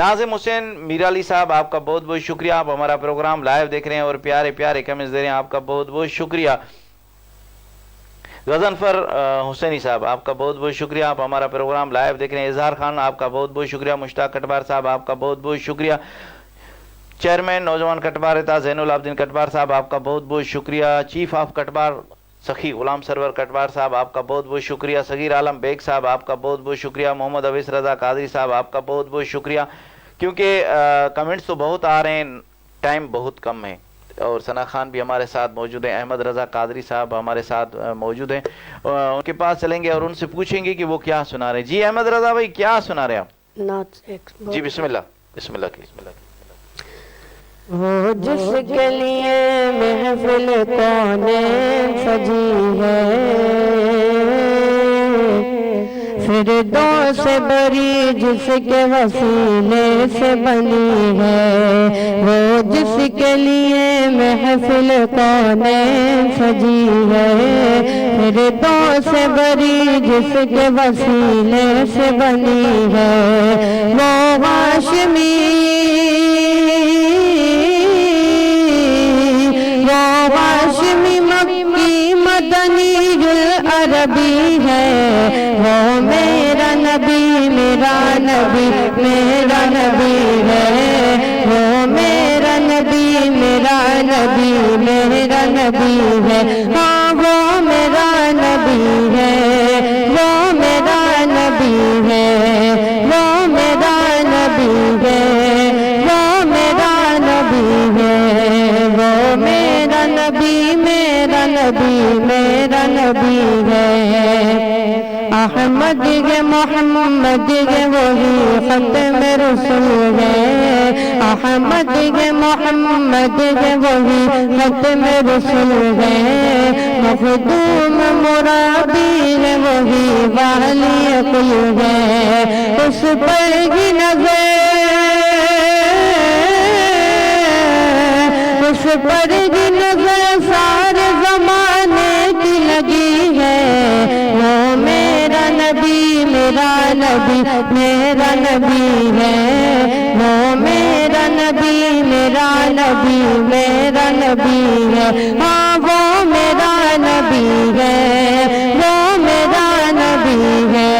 ناظم حسین میرالی صاحب آپ کا بہت بہت شکریہ، آپ ہمارا پروگرام لائیو دیکھ رہے ہیں اور پیارے پیارے کمنٹس دے رہے ہیں، آپ کا بہت بہت شکریہ۔ غضنفر حسینی صاحب آپ کا بہت بہت شکریہ، آپ ہمارا پروگرام لائیو دیکھ رہے ہیں۔ اظہار خان آپ کا بہت بہت شکریہ۔ مشتاق کٹبار صاحب آپ کا بہت بہت شکریہ۔ چیئرمین نوجوان کٹبار رہتا زین العابدین کٹبار صاحب آپ کا بہت بہت شکریہ۔ چیف آف کٹبار سخی غلام سرور کٹبار صاحب آپ کا بہت بہت شکریہ۔ صغیر عالم بیگ صاحب آپ کا بہت بہت شکریہ۔ محمد اویس رضا قادری صاحب آپ کا بہت بہت شکریہ۔ کیونکہ کمنٹس تو بہت آ رہے ہیں، ٹائم بہت کم ہے، اور ثنا خان بھی ہمارے ساتھ موجود ہیں، احمد رضا قادری صاحب ہمارے ساتھ موجود ہیں، ان کے پاس چلیں گے اور ان سے پوچھیں گے کہ وہ کیا سنا رہے ہیں۔ جی احمد رضا بھائی کیا سنا رہے ہیں آپ؟ جی بسم اللہ بسم اللہ کی۔ وہ جس کے لیے محفل کونین سجی ہے، فردوس سے بری جس کے وسیلے سے بنی ہے، وہ جس کے لیے محفل کونین سجی ہے، فردوس سے بری جس کے وسیلے سے بنی ہے، وہ ہاشمی مکی مدنی العربی ہے، وہ میرا نبی میرا نبی میرا نبی ہے، وہ میرا نبی میرا نبی میرا نبی ہے، ہاں وہ میرا نبی ہے، وہ میرا نبی ہے، وہ میرا نبی ہے، وہ میرا نبی ہے، وہ میرا نبی میرا نبی میرا نبی ہے۔ احمد کے محمد کے وہی ختم رسول ہے، احمد کے محمد کے وہی ختم رسول ہے، مخدوم مرابی ہے وہی والی کل ہے، اس پر ہی نظر اس پر ہی نظر سارے زمانے کی لگی ہے، وہ میرا نبی میرا نبی میرا نبی ہے، وہ میرا نبی میرا نبی میرا نبی ہے، ہاں وہ میرا نبی ہے، وہ میرا نبی ہے،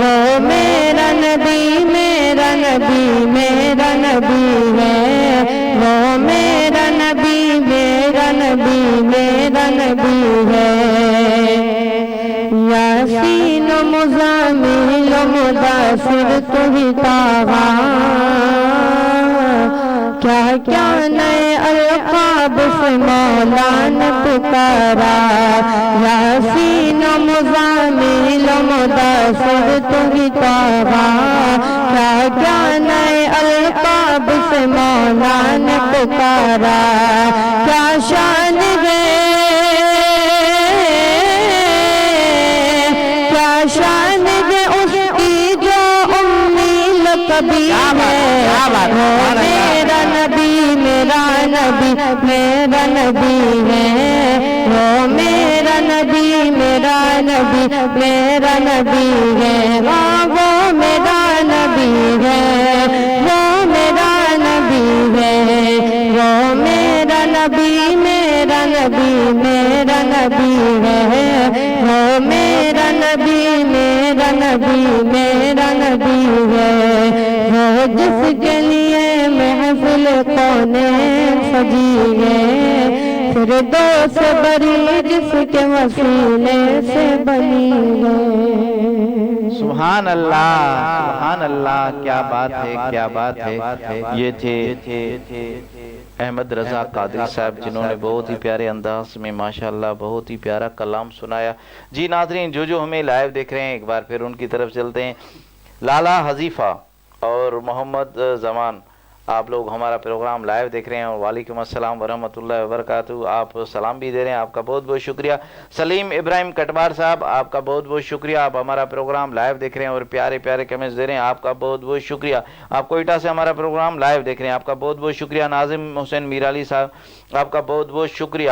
وہ میرا نبی میرا نبی میرا نبی ہے، وہ میرا نبی میرا نبی میرا نبی ہے۔ یاسین و مزامل و مدثر تو ہی طٰہٰ، کیا کیا نئے القاب سے مولا نے پکارا، یاسین و مزامل و مدثر تو ہی طٰہٰ، کیا کیا نئے القاب سے مولا نے پکارا، کیا شان ہے کیا شان ہے اس کی جو امی لقبی ہے، وہ میرا نبی میرا نبی میرا نبی ہے، وہ میرا نبی میرا نبی میرا نبی ہے، ہاں وہ میرا نبی ہے، وہ میرا نبی ہے، وہ میرا نبی میرا نبی میرا نبی ہے، وہ میرا نبی میرا نبی میرا نبی ہے، وہ جس کے لیے محفل کونین سجی ہے، فردوس سے بری جس کے وسیلے سے بنی ہے۔ سبحان اللہ سبحان اللہ، کیا بات ہے کیا بات ہے۔ یہ تھے احمد رضا قادری صاحب جنہوں نے بہت ہی پیارے انداز میں ماشاءاللہ بہت ہی پیارا کلام سنایا۔ جی ناظرین جو ہمیں لائیو دیکھ رہے ہیں ایک بار پھر ان کی طرف چلتے ہیں۔ لالا حذیفہ اور محمد زمان آپ لوگ ہمارا پروگرام لائیو دیکھ رہے ہیں، اور وعلیکم السلام ورحمۃ اللہ وبرکاتہ، آپ سلام بھی دے رہے ہیں، آپ کا بہت بہت شکریہ۔ سلیم ابراہیم کٹبار صاحب آپ کا بہت بہت شکریہ، آپ ہمارا پروگرام لائیو دیکھ رہے ہیں اور پیارے پیارے کمنٹس دے رہے ہیں، آپ کا بہت بہت شکریہ۔ آپ کوئٹہ سے ہمارا پروگرام لائیو دیکھ رہے ہیں، آپ کا بہت بہت شکریہ۔ ناظم حسین میرالی صاحب آپ کا بہت بہت شکریہ۔